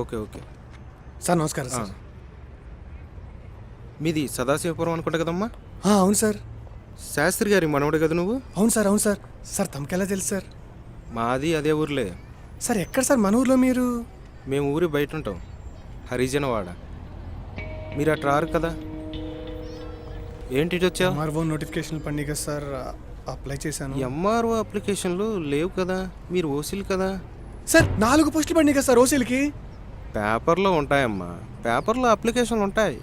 Okay okay sir నమస్కారం sir. మీది సదాశివపురం అనుకుంటా కదమ్మా? అవును సార్. శాస్త్రి గారి మనవడు కదా నువ్వు? అవును సార్. అవును సార్. సార్ తమకెలా తెలుసు సార్? మాది అదే ఊర్లే. సార్ ఎక్కడ సార్ మన ఊర్లో మీరు? మేము ఊరి బయట ఉంటాం, హరిజనవాడ. మీరు అట్లా రారు కదా, ఏంటి ఇటు వచ్చావు? ఎంఆర్ఓ నోటిఫికేషన్ పడినాయి కదా సార్, అప్లై చేశాను. ఎంఆర్ఓ అప్లికేషన్లు లేవు కదా, మీరు ఓసీలు కదా సార్. 4 పోస్టులు పడినాయి కదా సార్ ఓసీలకి. పేపర్లో ఉంటాయమ్మా, పేపర్లో అప్లికేషన్లు ఉంటాయి.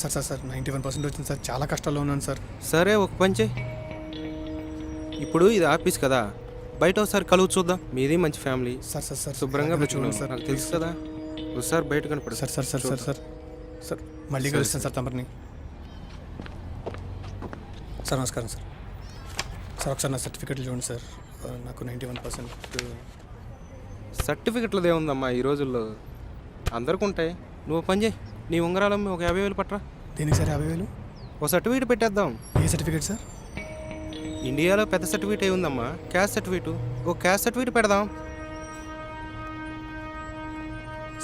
సార్ సార్ సార్ 91% వచ్చింది సార్. చాలా కష్టాల్లో ఉన్నాను సార్. సరే ఒక పని చేయి, ఇప్పుడు ఇది ఆఫీస్ కదా, బయట ఒకసారి కలువు చూద్దాం. మీది మంచి ఫ్యామిలీ, సార్ సార్ సార్ శుభ్రంగా చూడండి పెట్టుకోండి సార్. నాకు తెలుసు కదా. ఒకసారి బయట కనపడు. Sir sir sir sir sir sir మళ్ళీ కలుస్తాను సార్ తమరిని. సార్ నమస్కారం సార్. సార్ ఒకసారి నా సర్టిఫికెట్లు చూడండి సార్. నాకు 91%. సర్టిఫికెట్లది ఏముందమ్మా, ఈ రోజుల్లో అందరికి ఉంటాయి. నువ్వు పని చేయి, నీ ఉంగరాలమ్మి ఒక 50,000 పట్టరా. దేనికి సార్ 50,000? ఓ సర్టిఫికేట్ పెట్టేద్దాం. ఏ సర్టిఫికేట్ సార్? ఇండియాలో పెద్ద సర్టిఫికేట్ ఏ ఉందమ్మా, క్యాస్ట్ సర్టిఫికేట్. ఓ క్యాస్ట్ సర్టిఫికేట్ పెడదాం.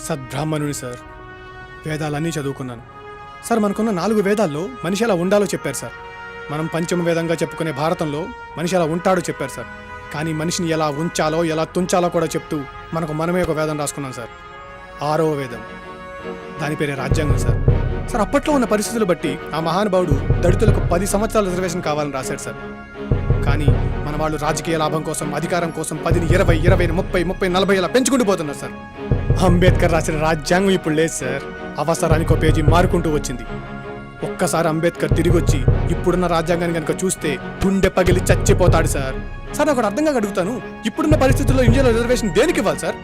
సద్బ్రాహ్మణుని సార్, వేదాలన్నీ చదువుకున్నాను సార్. మనకున్న 4 వేదాల్లో మనిషి ఎలా ఉండాలో చెప్పారు సార్. మనం పంచమ వేదంగా చెప్పుకునే భారతంలో మనిషి ఎలా ఉంటాడో చెప్పారు సార్. కానీ మనిషిని ఎలా ఉంచాలో ఎలా తుంచాలో కూడా చెప్తూ మనమే ఒక వేదం రాసుకున్నాం సార్, 6వ వేదం. దాని పేరే రాజ్యాంగం సార్. సార్ అప్పట్లో ఉన్న పరిస్థితులు బట్టి ఆ మహానుభావుడు దళితులకు 10 సంవత్సరాల రిజర్వేషన్ కావాలని రాశాడు సార్. కానీ మన వాళ్ళు రాజకీయ లాభం కోసం, అధికారం కోసం 10ని 20, 20ని 30, 30, 40 ఇలా పెంచుకుంటూ పోతున్నారు సార్. అంబేద్కర్ రాసిన రాజ్యాంగం ఇప్పుడు లేదు సార్. అవసరానికి ఒక పేజీ మారుకుంటూ వచ్చింది. ఒక్కసారి అంబేద్కర్ తిరిగి వచ్చి ఇప్పుడున్న రాజ్యాంగాన్ని కనుక చూస్తే గుండె పగిలి చచ్చిపోతాడు సార్. సార్ ఒకటి అర్థంగా అడుగుతాను, ఇప్పుడున్న పరిస్థితుల్లో ఇండియాలో రిజర్వేషన్ దేనికి ఇవ్వాలి సార్?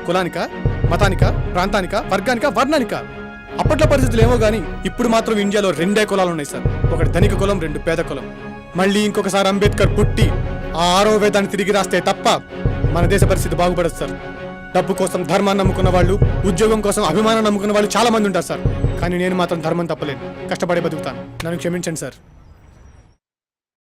కులానికా, మతానికా, ప్రాంతానికా, వర్గానికా, వర్ణానికా? అప్పట్లో పరిస్థితులు ఏమో కానీ ఇప్పుడు మాత్రం ఇండియాలో 2 కులాలు ఉన్నాయి సార్. ఒకటి ధనిక కులం, 2 పేద కులం. మళ్ళీ ఇంకొకసారి అంబేద్కర్ పుట్టి ఆ 6వ వేదాన్ని తిరిగి రాస్తే తప్ప మన దేశ పరిస్థితి బాగుపడదు సార్. డబ్బు కోసం ధర్మాన్ని నమ్ముకున్న వాళ్ళు, ఉద్యోగం కోసం అభిమానం నమ్ముకున్న వాళ్ళు చాలా మంది ఉంటారు సార్. కానీ నేను మాత్రం ధర్మం తప్పలేను, కష్టపడి బతుకుతాను. నన్ను క్షమించండి సార్.